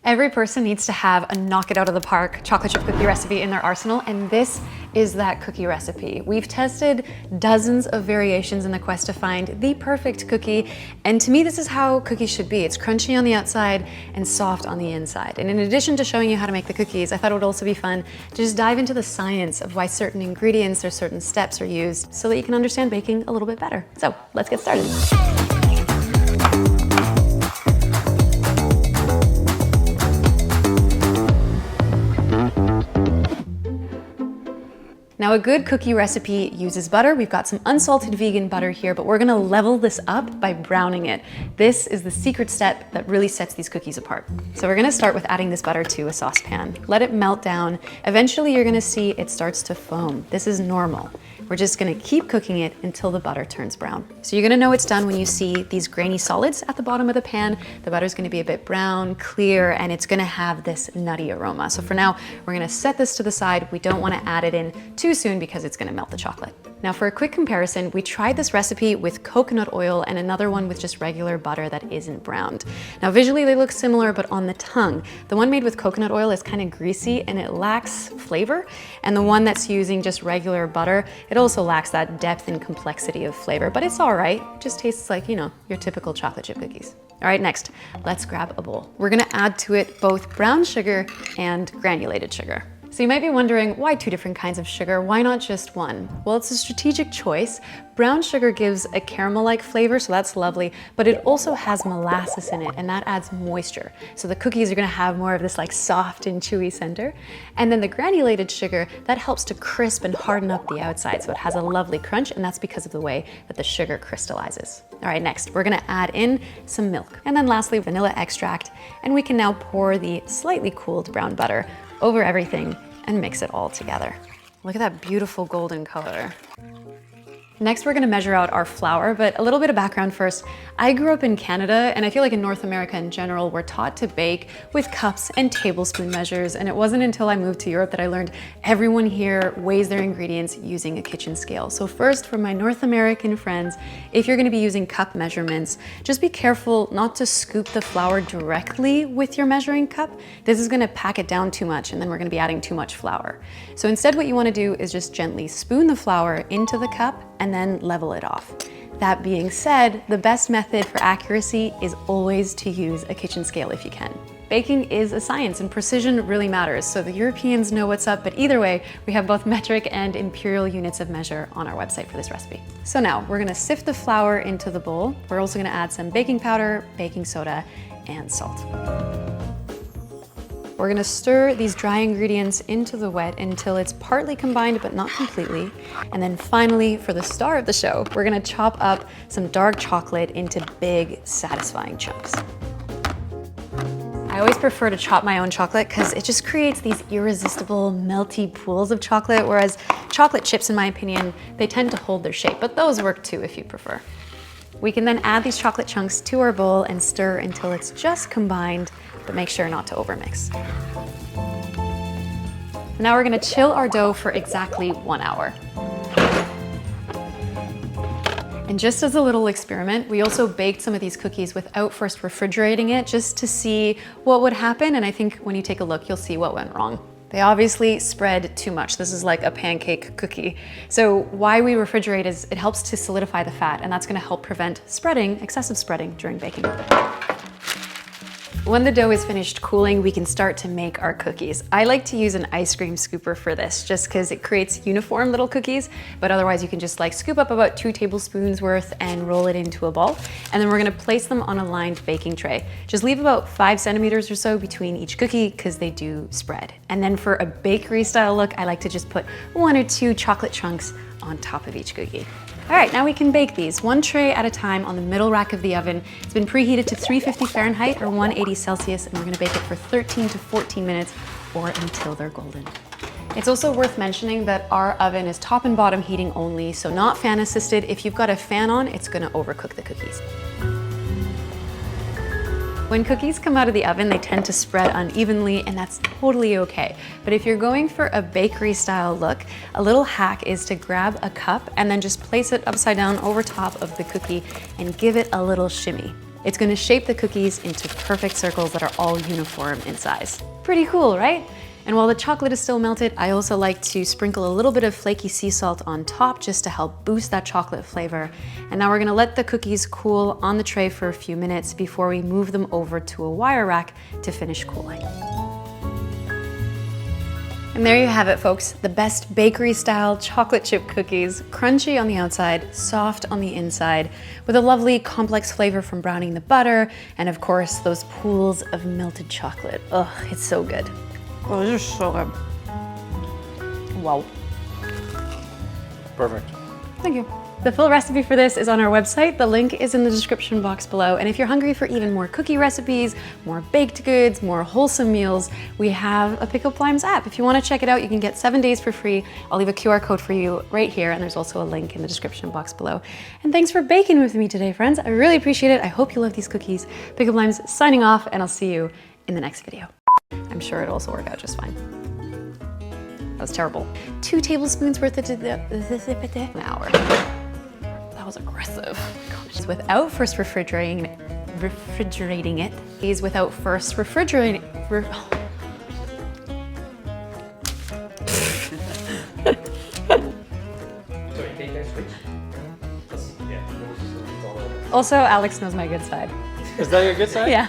Every person needs to have a knock it out of the park chocolate chip cookie recipe in their arsenal, and this is that cookie recipe. We've tested dozens of variations in the quest to find the perfect cookie, and to me this is how cookies should be. It's crunchy on the outside and soft on the inside. And in addition to showing you how to make the cookies, I thought it would also be fun to just dive into the science of why certain ingredients or certain steps are used so that you can understand baking a little bit better. So let's get started. Now, a good cookie recipe uses butter. We've got some unsalted vegan butter here, but we're gonna level this up by browning it. This is the secret step that really sets these cookies apart. So we're gonna start with adding this butter to a saucepan. Let it melt down. Eventually, you're gonna see it starts to foam. This is normal. We're just gonna keep cooking it until the butter turns brown. So you're gonna know it's done when you see these grainy solids at the bottom of the pan. The butter's gonna be a bit brown, clear, and it's gonna have this nutty aroma. So for now, we're gonna set this to the side. We don't wanna add it in too soon because it's gonna melt the chocolate. Now for a quick comparison, we tried this recipe with coconut oil and another one with just regular butter that isn't browned. Now visually they look similar, but on the tongue, the one made with coconut oil is kind of greasy and it lacks flavor. And the one that's using just regular butter, it also lacks that depth and complexity of flavor, but it's all right. It just tastes like, you know, your typical chocolate chip cookies. All right, next, let's grab a bowl. We're gonna add to it both brown sugar and granulated sugar. So you might be wondering, why two different kinds of sugar? Why not just one? Well, it's a strategic choice. Brown sugar gives a caramel-like flavor, so that's lovely, but it also has molasses in it, and that adds moisture. So the cookies are gonna have more of this like soft and chewy center. And then the granulated sugar, that helps to crisp and harden up the outside, so it has a lovely crunch, and that's because of the way that the sugar crystallizes. All right, next, we're gonna add in some milk. And then lastly, vanilla extract, and we can now pour the slightly cooled brown butter over everything and mix it all together. Look at that beautiful golden color. Next, we're gonna measure out our flour, but a little bit of background first. I grew up in Canada, and I feel like in North America in general, we're taught to bake with cups and tablespoon measures, and it wasn't until I moved to Europe that I learned everyone here weighs their ingredients using a kitchen scale. So first, for my North American friends, if you're gonna be using cup measurements, just be careful not to scoop the flour directly with your measuring cup. This is gonna pack it down too much, and then we're gonna be adding too much flour. So instead, what you wanna do is just gently spoon the flour into the cup and then level it off. That being said, the best method for accuracy is always to use a kitchen scale if you can. Baking is a science and precision really matters, so the Europeans know what's up, but either way, we have both metric and imperial units of measure on our website for this recipe. So now, we're gonna sift the flour into the bowl. We're also gonna add some baking powder, baking soda, and salt. We're gonna stir these dry ingredients into the wet until it's partly combined, but not completely. And then finally, for the star of the show, we're gonna chop up some dark chocolate into big, satisfying chunks. I always prefer to chop my own chocolate because it just creates these irresistible, melty pools of chocolate, whereas chocolate chips, in my opinion, they tend to hold their shape, but those work too if you prefer. We can then add these chocolate chunks to our bowl and stir until it's just combined, but make sure not to overmix. Now we're gonna chill our dough for exactly 1 hour. And just as a little experiment, we also baked some of these cookies without first refrigerating it, just to see what would happen. And I think when you take a look, you'll see what went wrong. They obviously spread too much. This is like a pancake cookie. So why we refrigerate is it helps to solidify the fat, and that's gonna help prevent spreading, excessive spreading during baking. When the dough is finished cooling, we can start to make our cookies. I like to use an ice cream scooper for this, just because it creates uniform little cookies, but otherwise you can just like scoop up about 2 tablespoons worth and roll it into a ball. And then we're gonna place them on a lined baking tray. Just leave about 5 centimeters or so between each cookie, because they do spread. And then for a bakery style look, I like to just put 1 or 2 chocolate chunks on top of each cookie. All right, now we can bake these 1 tray at a time on the middle rack of the oven. It's been preheated to 350 Fahrenheit or 180 Celsius, and we're gonna bake it for 13 to 14 minutes or until they're golden. It's also worth mentioning that our oven is top and bottom heating only, so not fan assisted. If you've got a fan on, it's gonna overcook the cookies. When cookies come out of the oven, they tend to spread unevenly, and that's totally okay. But if you're going for a bakery style look, a little hack is to grab a cup and then just place it upside down over top of the cookie and give it a little shimmy. It's gonna shape the cookies into perfect circles that are all uniform in size. Pretty cool, right? And while the chocolate is still melted, I also like to sprinkle a little bit of flaky sea salt on top just to help boost that chocolate flavor. And now we're gonna let the cookies cool on the tray for a few minutes before we move them over to a wire rack to finish cooling. And there you have it, folks. The best bakery-style chocolate chip cookies, crunchy on the outside, soft on the inside, with a lovely complex flavor from browning the butter, and of course, those pools of melted chocolate. Ugh, it's so good. Oh, these are so good. Wow. Perfect. Thank you. The full recipe for this is on our website. The link is in the description box below. And if you're hungry for even more cookie recipes, more baked goods, more wholesome meals, we have a Pick Up Limes app. If you want to check it out, you can get 7 days for free. I'll leave a QR code for you right here, and there's also a link in the description box below. And thanks for baking with me today, friends. I really appreciate it. I hope you love these cookies. Pick Up Limes signing off, and I'll see you in the next video. I'm sure it'll also work out just fine. That was terrible. 2 tablespoons worth of an hour. That was aggressive. Gosh. Without first refrigerating it. These without first refrigerating. Also, Alex knows my good side. Is that your good side? Yeah.